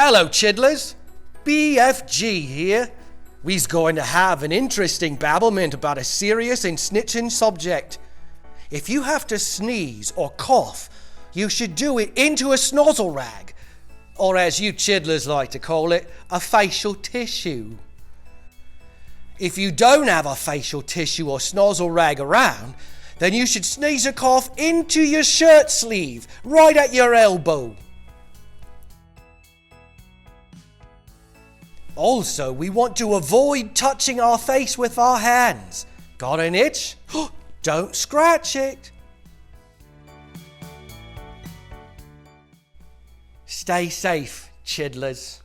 Hello, chiddlers. BFG here. We's going to have an interesting babblement about a serious and snitching subject. If you have to sneeze or cough, you should do it into a snozzle rag, or as you chiddlers like to call it, a facial tissue. If you don't have a facial tissue or snozzle rag around, then you should sneeze or cough into your shirt sleeve, right at your elbow. Also, we want to avoid touching our face with our hands. Got an itch? Don't scratch it. Stay safe, chiddlers.